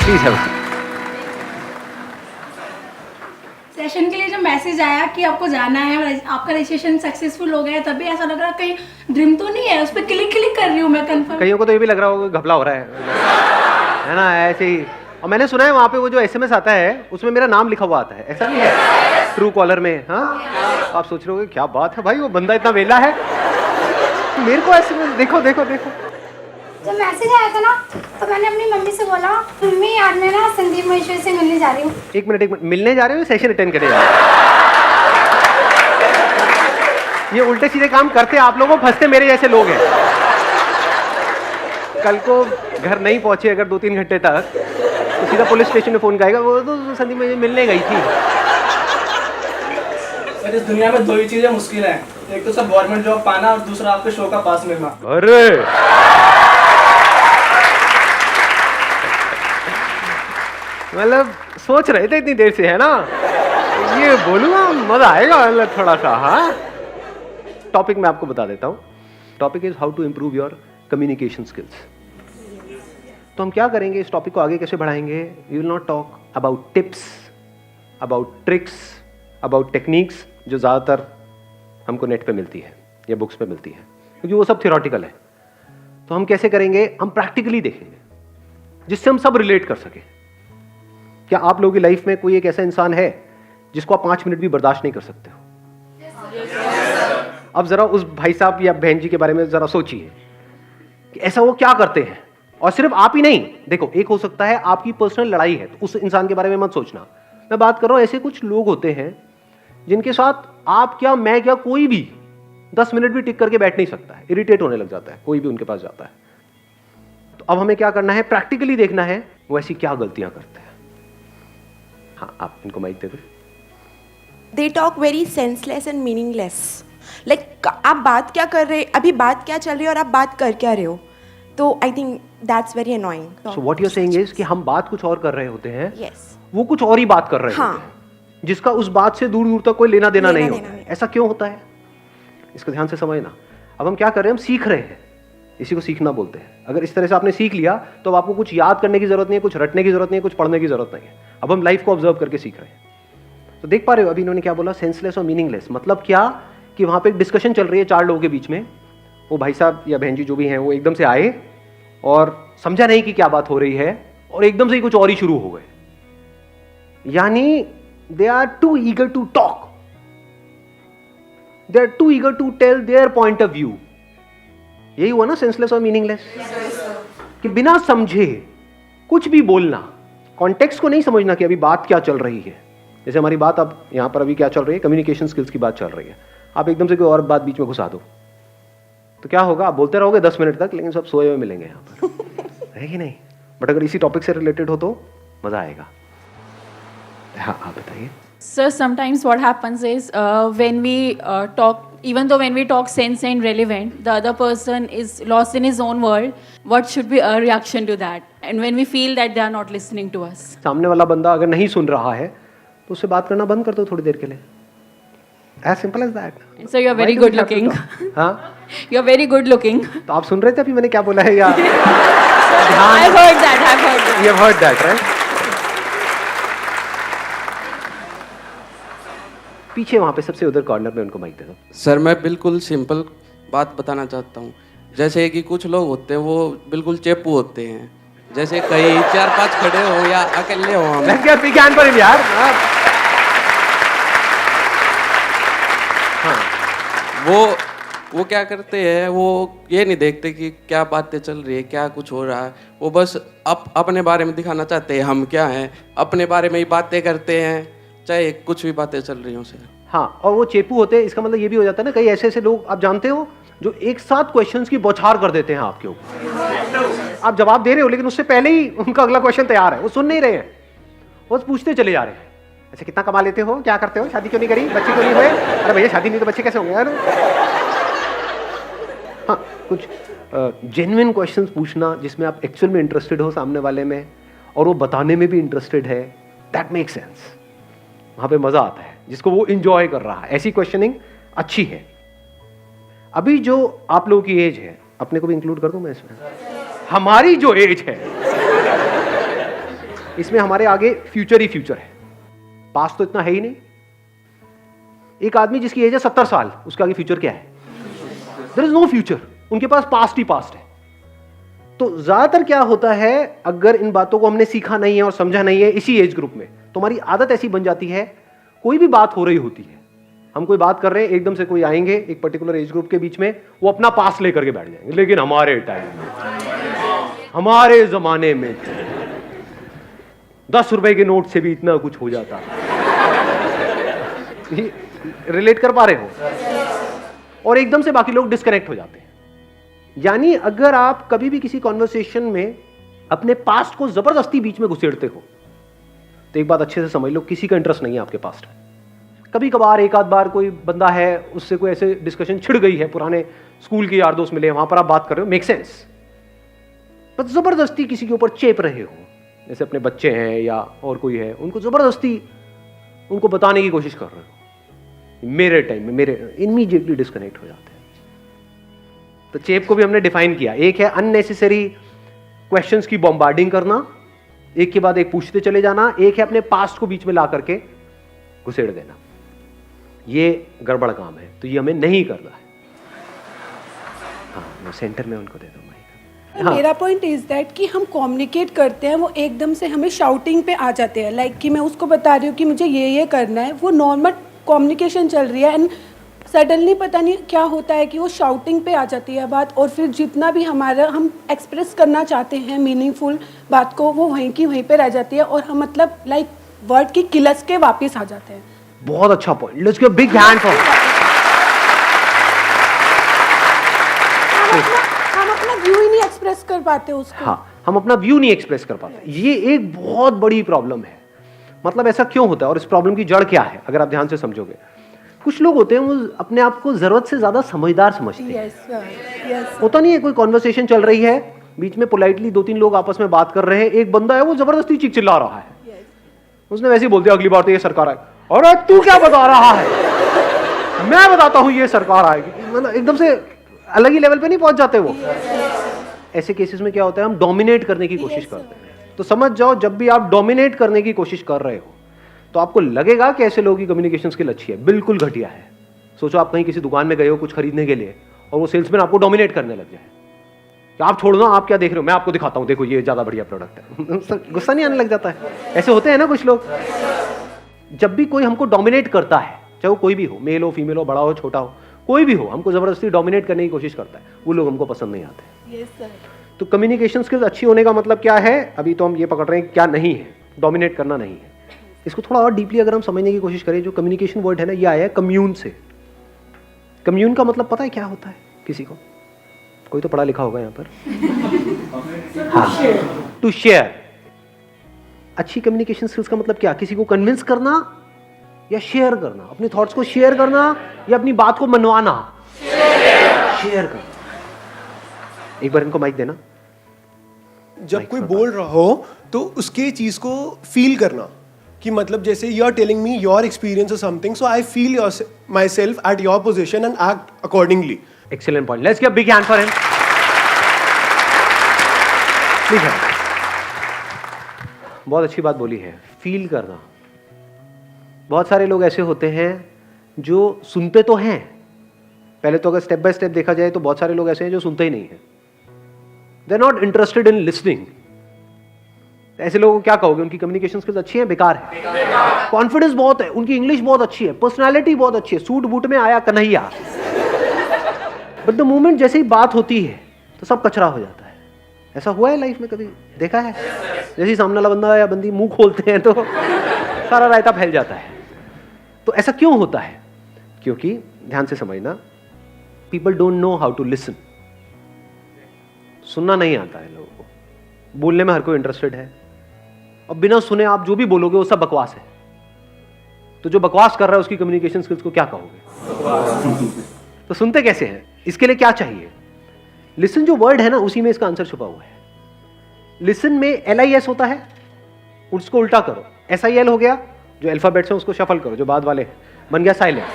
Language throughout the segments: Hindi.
प्लीज हैव अ सेशन के लिए जब मैसेज आया कि आपको जाना है और आपका रजिस्ट्रेशन सक्सेसफुल हो गया, तभी ऐसा लग रहा कहीं ड्रीम तो नहीं है, उस पर क्लिक क्लिक कर रही हूँ मैं कंफर्म। कईयों को तो ये भी लग रहा होगा घपला हो रहा है ना, ऐसे ही। और मैंने सुना है वहाँ पे वो जो एसएमएस आता है उसमें मेरा नाम लिखा हुआ आता है, ऐसा नहीं है ट्रू कॉलर में? हाँ, आप सोच रहे हो क्या बात है भाई, वो बंदा इतना वेला है। मेरे को एसएमएस देखो देखो देखो। जब मैसेज आया था ना तो मैंने अपनी मम्मी से बोला, मम्मी आज मैं ना संदीप महेश्वरी से मिलने जा रही हूँ। एक मिनट, मिलने जा रहे हो, सेशन अटेंड करने जा रहे हो? ये उल्टे सीधे काम करते आप लोगों, फंसते मेरे जैसे लोग हैं। कल को घर नहीं पहुंचे अगर 2-3 घंटे तक, तो सीधा पुलिस स्टेशन में फोन करेगा, वो तो संदीप मुझे मिलने गई थी। सर, इस दुनिया में 2 ही चीजें मुश्किल हैं, एक तो सब गवर्नमेंट जॉब पाना और दूसरा आपके शो का पास मिलना। अरे मतलब सोच रहे थे इतनी देर से, है ना, ये बोलूँगा मजा आएगा मतलब थोड़ा सा। हाँ, टॉपिक मैं आपको बता देता हूँ। Topic is how to improve your communication skills. तो हम क्या करेंगे, इस टॉपिक को आगे कैसे बढ़ाएंगे? We will not talk about tips, about tricks, about techniques जो ज़्यादातर हमको नेट पे मिलती है या बुक्स पे मिलती है, क्योंकि वो सब थियोरटिकल है। तो हम कैसे करेंगे, हम प्रैक्टिकली देखेंगे जिससे हम सब रिलेट कर सकें। क्या आप लोगों की लाइफ में कोई एक ऐसा इंसान है जिसको आप 5 मिनट भी बर्दाश्त नहीं कर सकते हो? अब जरा उस भाई साहब या बहन जी के बारे में जरा सोचिए कि ऐसा वो क्या करते हैं। और सिर्फ आप ही नहीं, देखो एक हो सकता है आपकी पर्सनल लड़ाई है, तो उस इंसान के बारे में मत सोचना। मैं बात कर रहा हूं ऐसे कुछ लोग होते हैं जिनके साथ आप क्या, मैं क्या, कोई भी 10 मिनट भी टिक करके बैठ नहीं सकता है, इरिटेट होने लग जाता है कोई भी उनके पास जाता है। तो अब हमें क्या करना है, प्रैक्टिकली देखना है वो ऐसी क्या गलतियां करते हैं। हाँ, आप इनको माइक दे दो। They talk very senseless and meaningless. Like आप बात क्या कर रहे, अभी बात क्या चल रही है और आप बात कर क्या रहे हो? तो I think that's very annoying. So what you're saying is कि हम बात कुछ और कर रहे होते हैं, Yes. वो कुछ और ही बात कर रहे होते हैं, जिसका उस बात से दूर दूर तक कोई लेना देना नहीं होता है। ऐसा क्यों होता है, इसको ध्यान से समझना। अब हम क्या कर रहे हैं, हम सीख रहे हैं, इसी को सीखना बोलते हैं। अगर इस तरह से आपने सीख लिया तो अब आपको कुछ याद करने की जरूरत नहीं है, कुछ रटने की जरूरत नहीं है, कुछ पढ़ने की जरूरत नहीं है। अब हम लाइफ को ऑब्जर्व करके सीख रहे हैं। तो देख पा रहे हो अभी इन्होंने क्या बोला, सेंसलेस और मीनिंगलेस। मतलब क्या कि वहां पे एक डिस्कशन चल रही है 4 लोगों के बीच में, वो भाई साहब या बहन जी जो भी हैं वो एकदम से आए और समझा नहीं कि क्या बात हो रही है और एकदम से ही कुछ और ही शुरू हो गए। यानी they are too eager to talk, they are too eager to tell their point of view. यही हुआ ना सेंसलेस और मीनिंगलेस, कि बिना समझे कुछ भी बोलना, कॉन्टेक्स्ट को नहीं समझना कि अभी बात क्या चल रही है। जैसे हमारी बात अब यहां पर अभी क्या चल रही है, कम्युनिकेशन स्किल्स की बात चल रही है। आप एकदम से कोई और बात बीच में घुसा दो तो क्या होगा, आप बोलते रहोगे 10 मिनट तक, लेकिन सब सोए हुए मिलेंगे यहां पर है कि नहीं? बट अगर इसी टॉपिक से रिलेटेड हो तो मजा आएगा। हाँ, आप बताइए। Sir, sometimes what happens is when we talk, even though when we talk sense and relevant, the other person is lost in his own world. What should be our reaction to that? And when we feel that they are not listening to us. सामने वाला बंदा अगर नहीं सुन रहा है तो उससे बात करना बंद कर दो थोड़ी देर के लिए। As simple as that. And so you're very good looking. हाँ, You're very good looking. तो आप सुन रहे थे अभी मैंने क्या बोला है या? I've heard that. I've heard that. You have heard that, right? पीछे वहां पे सबसे उधर कॉर्नर में उनको माइक दे दो। सर, मैं बिल्कुल सिंपल बात बताना चाहता हूँ। जैसे कि कुछ लोग होते हैं वो बिल्कुल चेपू होते हैं, जैसे कहीं 4-5 खड़े हो या अकेले हो, हम विज्ञान पर यार। हाँ, वो क्या करते हैं, वो ये नहीं देखते कि क्या बातें चल रही है, क्या कुछ हो रहा है। वो बस अपने बारे में दिखाना चाहते हैं, हम क्या हैं, अपने बारे में ही बातें करते हैं, चाहे कुछ भी बातें चल रही हो सर। हाँ, और वो चेपू होते हैं, इसका मतलब ये भी हो जाता है ना, कई ऐसे ऐसे लोग आप जानते हो जो एक साथ क्वेश्चंस की बौछार कर देते हैं आपके ऊपर। आप जवाब दे रहे हो लेकिन उससे पहले ही उनका अगला क्वेश्चन तैयार है, वो सुन नहीं रहे हैं, वो पूछते चले जा रहे हैं। ऐसे कितना कमा लेते हो, क्या करते हो, शादी क्यों नहीं करी, बच्चे क्यों नहीं हुए, अरे भैया शादी नहीं तो बच्चे कैसे होंगे यार। हाँ, कुछ जेन्युइन क्वेश्चंस पूछना जिसमें आप एक्चुअल में इंटरेस्टेड हो सामने वाले में और वो बताने में भी इंटरेस्टेड है, दैट मेक सेंस। वहां पे मजा आता है, जिसको वो इंजॉय कर रहा है। ऐसी क्वेश्चनिंग अच्छी है। अभी जो आप लोगों की एज है, अपने को भी इंक्लूड कर दूं मैं इसमें, हमारी जो एज है इसमें हमारे आगे फ्यूचर ही फ्यूचर है, पास्ट तो इतना है ही नहीं। एक आदमी जिसकी एज है 70 साल, उसके आगे फ्यूचर क्या है? देयर इज नो फ्यूचर, उनके पास पास्ट ही पास्ट है। तो ज्यादातर क्या होता है, अगर इन बातों को हमने सीखा नहीं है और समझा नहीं है इसी एज ग्रुप में, तो हमारी आदत ऐसी बन जाती है, कोई भी बात हो रही होती है, हम कोई बात कर रहे हैं, एकदम से कोई आएंगे एक पर्टिकुलर एज ग्रुप के बीच में, वो अपना पास लेकर के बैठ जाएंगे, लेकिन हमारे टाइम में, हमारे जमाने में 10 रुपए के नोट से भी इतना कुछ हो जाता। रिलेट कर पा रहे हो? और एकदम से बाकी लोग डिस्कनेक्ट हो जाते हैं। यानी अगर आप कभी भी किसी कॉन्वर्सेशन में अपने पास्ट को जबरदस्ती बीच में घुसेड़ते हो, तो एक बात अच्छे से समझ लो, किसी का इंटरेस्ट नहीं है आपके पास्ट में। कभी कभार एक आध बार कोई बंदा है, उससे कोई ऐसे डिस्कशन छिड़ गई है, पुराने स्कूल के यार दोस्त मिले, वहां पर आप बात कर रहे हो, मेक सेंस। पर जबरदस्ती किसी के ऊपर चेप रहे हो, जैसे अपने बच्चे हैं या और कोई है, उनको जबरदस्ती उनको बताने की कोशिश कर रहे हो, मेरे टाइम में, मेरे, इमीडिएटली डिस्कनेक्ट हो जाते हैं। तो चेप को भी हमने डिफाइन किया, एक है अननेसेसरी क्वेश्चंस की बॉम्बार्डिंग करना, एक के बाद एक पूछते चले जाना, एक है अपने पास्ट को बीच में ला करके घुसेड़ देना। ये गड़बड़ काम है, तो ये हमें नहीं करना है। हाँ, मैं सेंटर में उनको दे दूँ माइक। हाँ। मेरा पॉइंट इज दैट कि हम कम्युनिकेट करते हैं, वो एकदम से हमें शाउटिंग पे आ जाते हैं, लाइक कि मैं उसको बता रही हूँ कि मुझे ये करना है, वो नॉर्मल कम्युनिकेशन चल रही है, एंड सडनली पता नहीं क्या होता है कि वो शाउटिंग पे आ जाती है बात, और फिर जितना भी हमारा हम एक्सप्रेस करना चाहते हैं मीनिंगफुल बात को, वो वहीं की वहीं पे रह जाती है, और हम मतलब लाइक वर्ड की किलस के वापस आ जाते हैं। बहुत अच्छा point, let's give big hand for. हम अपना व्यू ही नहीं एक्सप्रेस कर पाते उसको। हाँ, हम अपना व्यू नहीं एक्सप्रेस कर पाते, ये एक बहुत बड़ी प्रॉब्लम है। मतलब ऐसा क्यों होता है और इस प्रॉब्लम की जड़ क्या है, अगर आप ध्यान से समझोगे। कुछ लोग होते हैं वो अपने आप को जरूरत से ज्यादा समझदार समझते हैं। yes, होता नहीं है, कोई कॉन्वर्सेशन चल रही है, बीच में पोलाइटली 2-3 लोग आपस में बात कर रहे हैं, एक बंदा है वो जबरदस्ती चीख चिल्ला रहा है, उसने वैसे ही बोल दिया अगली बार तो ये सरकार आए, और तू क्या बता रहा है, मैं बताता हूं ये सरकार आएगी। मतलब एकदम से अलग ही लेवल पे नहीं पहुंच जाते वो। ऐसे केसेस में क्या होता है, हम डोमिनेट करने की कोशिश करते हैं। तो समझ जाओ, जब भी आप डोमिनेट करने की कोशिश कर रहे हो, तो आपको लगेगा कि ऐसे लोगों की कम्युनिकेशन स्किल अच्छी है, बिल्कुल घटिया है। सोचो आप कहीं किसी दुकान में गए हो कुछ खरीदने के लिए, और वो सेल्समैन आपको डोमिनेट करने लग जाए कि आप छोड़ दो, आप क्या देख रहे हो, मैं आपको दिखाता हूं, देखो ये ज्यादा बढ़िया प्रोडक्ट है। गुस्सा नहीं आने लग जाता है? ऐसे होते हैं ना कुछ लोग। जब भी कोई हमको डोमिनेट करता है, चाहे वो कोई भी हो, मेल हो, फीमेल हो, बड़ा हो, छोटा हो, कोई भी हो, हमको जबरदस्ती डोमिनेट करने की कोशिश करता है, वो लोग हमको पसंद नहीं आते। yes, sir. तो कम्युनिकेशन स्किल्स अच्छी होने का मतलब क्या है, अभी तो हम ये पकड़ रहे हैं क्या नहीं है, डोमिनेट करना नहीं है। इसको थोड़ा और डीपली अगर हम समझने की कोशिश करें, जो कम्युनिकेशन वर्ड है ना, ये आया है कम्यून से। कम्यून का मतलब पता है क्या होता है किसी को? कोई तो पढ़ा लिखा होगा यहाँ पर। हाँ, टू शेयर। अच्छी कम्युनिकेशन स्किल्स का मतलब क्या? किसी को कन्विंस करना या शेयर करना, अपने थॉट्स को शेयर करना या अपनी बात को मनवाना। शेयर करना। एक बार इनको माइक देना। जब कोई बोल रहा हो तो उसके चीज को फील करना, कि मतलब जैसे you are telling me your experience और something, so I feel myself at your position and act accordingly. Excellent point, let's give big hand for him. ठीक है, बहुत अच्छी बात बोली है, फील करना। बहुत सारे लोग ऐसे होते हैं जो सुनते तो हैं, पहले तो अगर स्टेप बाय स्टेप देखा जाए तो बहुत सारे लोग ऐसे हैं जो सुनते ही नहीं है, they are not interested in listening. ऐसे लोगों को क्या कहोगे? उनकी कम्युनिकेशन स्किल्स अच्छी है, बेकार है? कॉन्फिडेंस बहुत है, उनकी इंग्लिश बहुत अच्छी है, पर्सनालिटी बहुत अच्छी है, सूट बूट में आया कन्हैया, बट द मोमेंट जैसे ही बात होती है तो सब कचरा हो जाता है। ऐसा हुआ है लाइफ में कभी? देखा है? जैसे ही सामने वाला बंदा या बंदी मुंह खोलते हैं तो सारा रायता फैल जाता है। तो ऐसा क्यों होता है? क्योंकि ध्यान से समझना, people don't know how to listen. सुनना नहीं आता है लोगों को, बोलने में हर कोई इंटरेस्टेड है, और बिना सुने आप जो भी बोलोगे वो सब बकवास है। तो जो बकवास कर रहा है उसकी कम्युनिकेशन स्किल्स को क्या कहोगे? तो सुनते कैसे हैं? इसके लिए क्या चाहिए? लिसन जो वर्ड है ना, उसी में इसका आंसर छुपा हुआ है। लिसन में LIS होता है, उसको उल्टा करो, SIL हो गया, जो अल्फाबेट्स हैं उसको शफल करो, जो बाद वाले हैं, बन गया साइलेंट।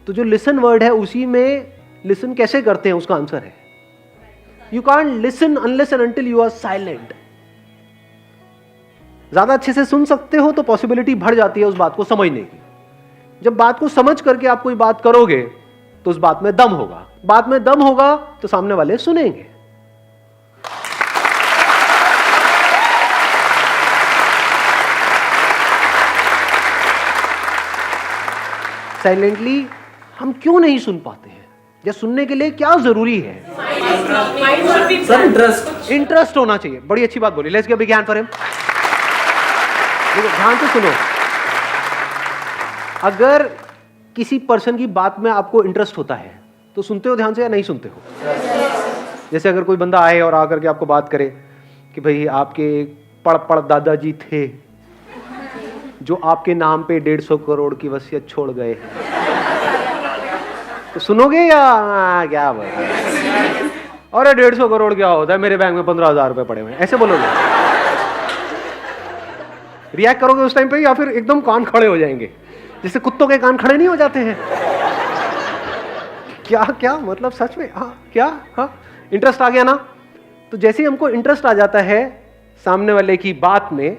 तो जो लिसन वर्ड है उसी में लिसन कैसे करते हैं उसका आंसर है, you can't listen unless and until you are silent. ज़्यादा अच्छे से सुन सकते हो तो पॉसिबिलिटी बढ़ जाती है उस बात को समझने की। जब बात को समझ करके आप कोई बात करोगे तो उस बात में दम होगा, बात में दम होगा तो सामने वाले सुनेंगे। साइलेंटली हम क्यों नहीं सुन पाते हैं, या सुनने के लिए क्या जरूरी है? सर इंटरेस्ट इंटरेस्ट होना चाहिए। बड़ी अच्छी बात बोली। Let's give big hand for him. देखो ध्यान से सुनो, अगर किसी पर्सन की बात में आपको इंटरेस्ट होता है तो सुनते हो ध्यान से या नहीं सुनते हो? जैसे अगर कोई बंदा आए और आकर के आपको बात करे कि भाई आपके पड़ दादाजी थे जो आपके नाम पे 150 करोड़ की वसीयत छोड़ गए, तो सुनोगे या क्या बात है? अरे 150 करोड़ क्या होता है, मेरे बैंक में 15,000 रुपए पड़े हुए हैं, ऐसे बोलोगे? रिएक्ट करोगे उस टाइम पे या फिर एकदम कान खड़े हो जाएंगे, जैसे कुत्तों के कान खड़े नहीं हो जाते हैं? क्या क्या मतलब सच में? हाँ क्या? हाँ इंटरेस्ट आ गया ना? तो जैसे ही हमको इंटरेस्ट आ जाता है सामने वाले की बात में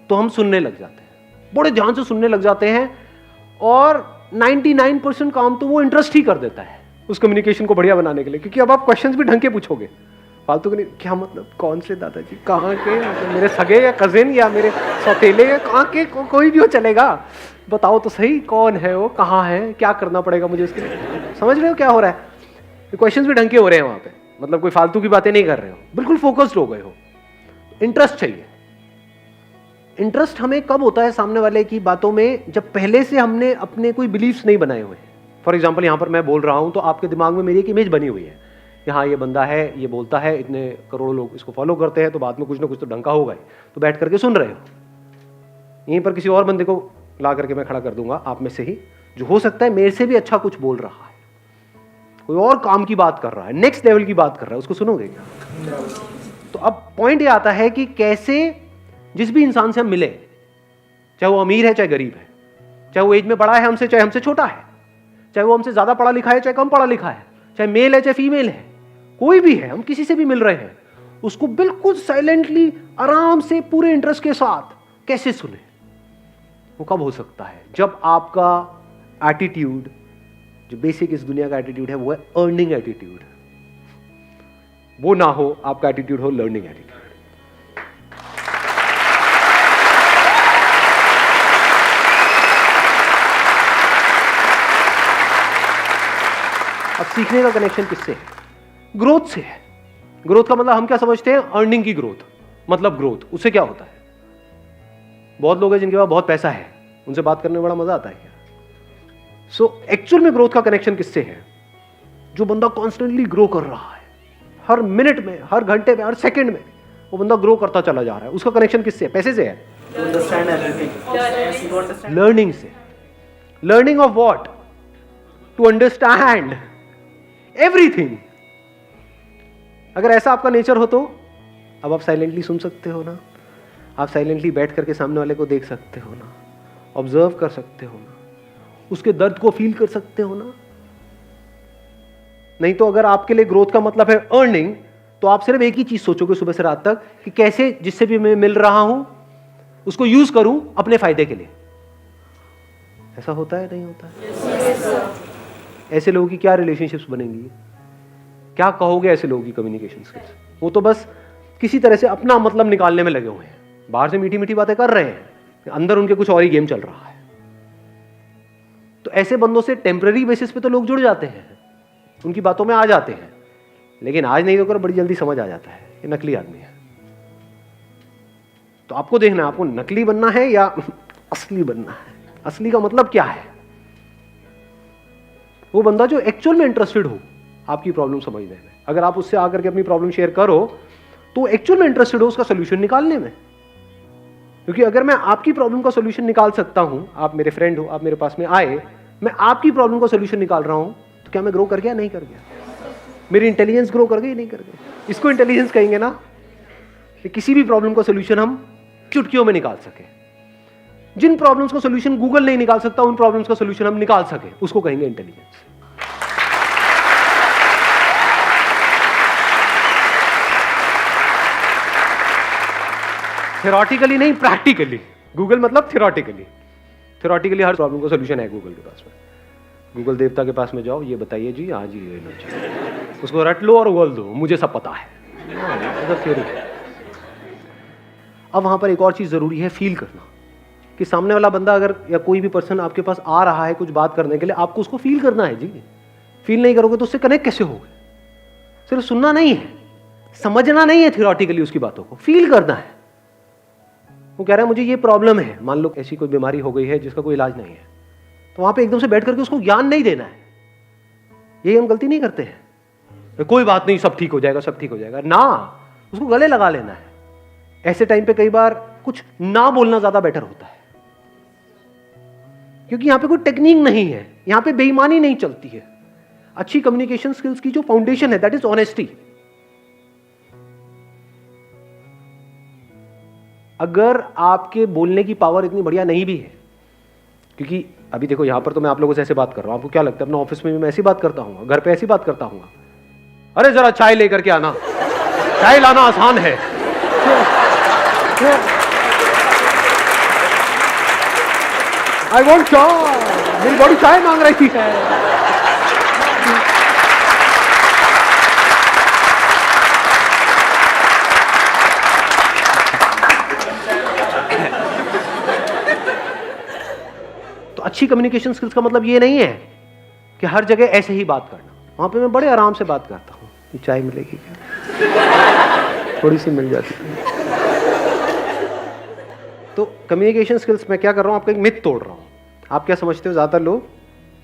तो हम सुनने लग जाते हैं, बड़े ध्यान से सुनने लग जाते हैं, और 99% काम तो वो इंटरेस्ट ही कर देता है उस कम्युनिकेशन को बढ़िया बनाने के लिए, क्योंकि अब आप क्वेश्चंस भी ढंग के पूछोगे, फालतू के नहीं। क्या मतलब? कौन से दादाजी? कहाँ के? मतलब मेरे सगे या कजिन या मेरे सौतेले या कहाँ के? कोई भी हो चलेगा, बताओ तो सही कौन है वो, कहाँ है, क्या करना पड़ेगा मुझे उसके लिए? समझ रहे हो क्या हो रहा है? क्वेश्चंस भी ढंग के हो रहे हैं वहाँ पे, मतलब कोई फालतू की बातें नहीं कर रहे हो, बिल्कुल फोकस्ड हो गए हो। इंटरेस्ट चाहिए। इंटरेस्ट हमें कब होता है सामने वाले की बातों में? जब पहले से हमने अपने कोई बिलीफ्स नहीं बनाए हुए हैं। फॉर एग्जाम्पल यहाँ पर मैं बोल रहा हूँ तो आपके दिमाग में मेरी एक इमेज बनी हुई है, यहाँ ये बंदा है, ये बोलता है, इतने करोड़ों लोग इसको फॉलो करते हैं, तो बाद में कुछ ना कुछ तो ढंका होगा ही, तो बैठ करके सुन रहे हो। यहीं पर किसी और बंदे को ला करके मैं खड़ा कर दूंगा आप में से ही, जो हो सकता है मेरे से भी अच्छा कुछ बोल रहा है, कोई और काम की बात कर रहा है, नेक्स्ट लेवल की बात कर रहा है, उसको सुनोगे क्या? तो अब पॉइंट ये आता है कि कैसे जिस भी इंसान से हम मिले, चाहे वो अमीर है चाहे गरीब है, चाहे वो एज में बड़ा है हमसे चाहे हमसे छोटा है, चाहे वो हमसे ज्यादा पढ़ा लिखा है चाहे कम पढ़ा लिखा है, चाहे मेल है चाहे फीमेल है, कोई भी है, हम किसी से भी मिल रहे हैं, उसको बिल्कुल साइलेंटली आराम से पूरे इंटरेस्ट के साथ कैसे सुने? वो कब हो सकता है? जब आपका एटीट्यूड, जो बेसिक इस दुनिया का एटीट्यूड है, वो है अर्निंग एटीट्यूड, वो ना हो, आपका एटीट्यूड हो लर्निंग एटीट्यूड। अब सीखने का कनेक्शन किससे है? ग्रोथ से है। ग्रोथ का मतलब हम क्या समझते हैं? अर्निंग की ग्रोथ, मतलब ग्रोथ। उससे क्या होता है? बहुत लोग हैं जिनके पास बहुत पैसा है, उनसे बात करने में बड़ा मजा आता है क्या? सो एक्चुअल में ग्रोथ का कनेक्शन किससे है? जो बंदा कॉन्स्टेंटली ग्रो कर रहा है, हर मिनट में, हर घंटे में, हर सेकंड में वो बंदा ग्रो करता चला जा रहा है, उसका कनेक्शन किससे है? पैसे से है? लर्निंग से। Learning of what? To understand everything. अगर ऐसा आपका नेचर हो तो अब आप साइलेंटली सुन सकते हो ना, आप साइलेंटली बैठ करके सामने वाले को देख सकते हो ना, ऑब्जर्व कर सकते हो ना, उसके दर्द को फील कर सकते हो ना। नहीं तो अगर आपके लिए ग्रोथ का मतलब है अर्निंग, तो आप सिर्फ एक ही चीज सोचोगे सुबह से रात तक कि कैसे जिससे भी मैं मिल रहा हूं उसको यूज करूं अपने फायदे के लिए। ऐसा होता है? नहीं होता है? ऐसे लोगों की क्या रिलेशनशिप्स बनेंगी? क्या कहोगे ऐसे लोगों की कम्युनिकेशन स्किल्स? वो तो बस किसी तरह से अपना मतलब निकालने में लगे हुए हैं, बाहर से मीठी मीठी बातें कर रहे हैं, अंदर उनके कुछ और ही गेम चल रहा है। तो ऐसे बंदों से टेम्पररी बेसिस पे तो लोग जुड़ जाते हैं, उनकी बातों में आ जाते हैं, लेकिन आज नहीं होकर बड़ी जल्दी समझ आ जाता है ये नकली आदमी है। तो आपको देखना है, आपको नकली बनना है या असली बनना है। असली का मतलब क्या है? वो बंदा जो एक्चुअल में इंटरेस्टेड हो आपकी प्रॉब्लम समझने में। अगर आप उससे आकर के अपनी प्रॉब्लम शेयर करो तो एक्चुअल में इंटरेस्टेड हो उसका सोल्यूशन निकालने में। क्योंकि अगर मैं आपकी प्रॉब्लम का सोल्यूशन निकाल सकता हूं, आप मेरे फ्रेंड हो, आप मेरे पास में आए, मैं आपकी प्रॉब्लम का सोल्यूशन निकाल रहा हूं, तो क्या मैं ग्रो कर गया? नहीं कर गया। मेरी इंटेलिजेंस ग्रो कर गई? नहीं कर गई। इसको इंटेलिजेंस कहेंगे ना, कि किसी भी प्रॉब्लम का सोल्यूशन हम चुटकियों में निकाल सके। जिन प्रॉब्लम्स का सोल्यूशन गूगल नहीं निकाल सकता, उन प्रॉब्लम्स का सोल्यूशन हम निकाल सके, उसको कहेंगे इंटेलिजेंस। थ्योरेटिकली नहीं, प्रैक्टिकली। गूगल मतलब थ्योरेटिकली। थ्योरेटिकली हर प्रॉब्लम का सोल्यूशन है गूगल के पास में। गूगल देवता के पास में जाओ, ये बताइए जी, हाँ जी ये लो जी, उसको रट लो और उगल दो, मुझे सब पता है। थ्योरी। अब वहां पर एक और चीज जरूरी है, फील करना, कि सामने वाला बंदा अगर या कोई भी पर्सन आपके पास आ रहा है कुछ बात करने के लिए, आपको उसको फील करना है जी। फील नहीं करोगे तो उससे कनेक्ट कैसे होगे? सिर्फ सुनना नहीं है, समझना नहीं है थ्योरेटिकली उसकी बातों को, फील करना है। वो कह रहा है मुझे ये प्रॉब्लम है, मान लो ऐसी कोई बीमारी हो गई है जिसका कोई इलाज नहीं है, तो वहां पे एकदम से बैठ करके उसको ज्ञान नहीं देना है। यही हम गलती नहीं करते हैं, कोई बात नहीं, सब ठीक हो जाएगा, सब ठीक हो जाएगा ना, उसको गले लगा लेना है। ऐसे टाइम पे कई बार कुछ ना बोलना ज्यादा बेटर होता है, क्योंकि यहां पे कोई टेक्निक नहीं है, यहां पे बेईमानी नहीं चलती है। अच्छी कम्युनिकेशन स्किल्स की जो फाउंडेशन है दैट इज ऑनेस्टी। अगर आपके बोलने की पावर इतनी बढ़िया नहीं भी है, क्योंकि अभी देखो यहां पर तो मैं आप लोगों से ऐसे बात कर रहा हूं, आपको क्या लगता है अपना ऑफिस में भी मैं ऐसी बात करता हूं, घर पे ऐसी बात करता हूं, अरे जरा चाय लेकर के आना, चाय लाना आसान है। आई वॉन्ट चाय, मेरी बॉडी चाय मांग रही है। तो अच्छी कम्युनिकेशन स्किल्स का मतलब ये नहीं है कि हर जगह ऐसे ही बात करना। वहां पे मैं बड़े आराम से बात करता हूँ, कि चाय मिलेगी क्या, थोड़ी सी मिल जाती है। तो कम्युनिकेशन स्किल्स मैं क्या कर रहा हूँ, आपका एक मिथ तोड़ रहा हूँ। आप क्या समझते हो, ज़्यादातर लोग,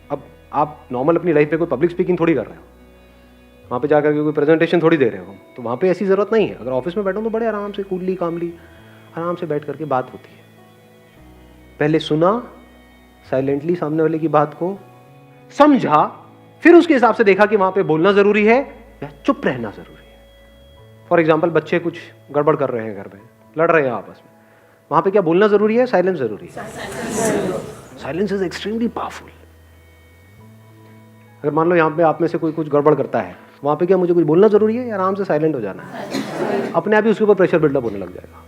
अब आप नॉर्मल अपनी लाइफ में कोई पब्लिक स्पीकिंग थोड़ी कर रहे हो, वहाँ पे जाकर के कोई प्रेजेंटेशन थोड़ी दे रहे हो, तो वहाँ पे ऐसी ज़रूरत नहीं है। अगर ऑफिस में बैठो तो बड़े आराम से कूलली कामली आराम से बैठ करके बात होती है। पहले सुना साइलेंटली सामने वाले की बात को, समझा, फिर उसके हिसाब से देखा कि वहाँ पे बोलना ज़रूरी है या चुप रहना ज़रूरी है। फॉर एग्जाम्पल बच्चे कुछ गड़बड़ कर रहे हैं घर में, लड़ रहे हैं आपस में, वहाँ पे क्या बोलना ज़रूरी है, साइलेंस ज़रूरी है? Silence is extremely powerful. अगर मान लो यहाँ पे आप में से कोई कुछ गड़बड़ करता है, वहाँ पे क्या मुझे कुछ बोलना ज़रूरी है या आराम से साइलेंट हो जाना है? अपने आप ही उसके ऊपर प्रेशर बिल्डअप होने लग जाएगा।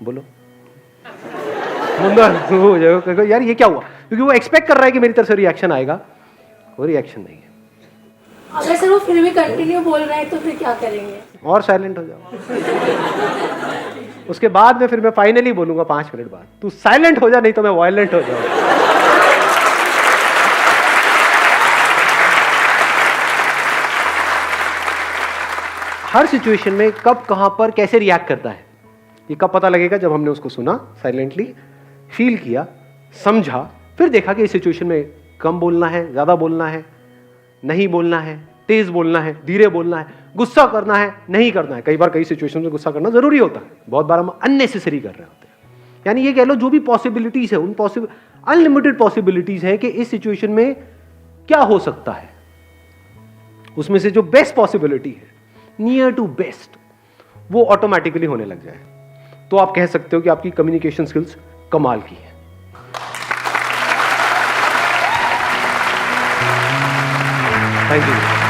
बोलो हो जाएगा यार, ये क्या हुआ, क्योंकि वो एक्सपेक्ट कर रहा है कि मेरी तरफ से रिएक्शन आएगा, कोई रिएक्शन नहीं है। अगर सर वो फिर भी कंटिन्यू बोल रहा है तो फिर क्या करेंगे? और साइलेंट हो जाओ। उसके बाद में फिर मैं फाइनली बोलूंगा 5 मिनट बाद, तू साइलेंट हो जा, नहीं तो मैं वायलेंट हो जाऊंगा। हर सिचुएशन में कब, कहां पर, कैसे रिएक्ट करता है, ये कब पता लगेगा? जब हमने उसको सुना, साइलेंटली फील किया, समझा, फिर देखा कि इस सिचुएशन में कम बोलना है, ज्यादा बोलना है, नहीं बोलना है, तेज बोलना है, धीरे बोलना है, गुस्सा करना है, नहीं करना है। कई बार कई सिचुएशन में गुस्सा करना जरूरी होता है, बहुत बार हम अननेसेसरी कर रहे होते हैं। यानी ये कह लो जो भी पॉसिबिलिटीज है, उन अनलिमिटेड पॉसिबिलिटीज है कि इस सिचुएशन में क्या हो सकता है, उसमें से जो बेस्ट पॉसिबिलिटी है, नियर टू बेस्ट, वो ऑटोमेटिकली होने लग जाए, तो आप कह सकते हो कि आपकी कम्युनिकेशन स्किल्स कमाल की है। Thank you.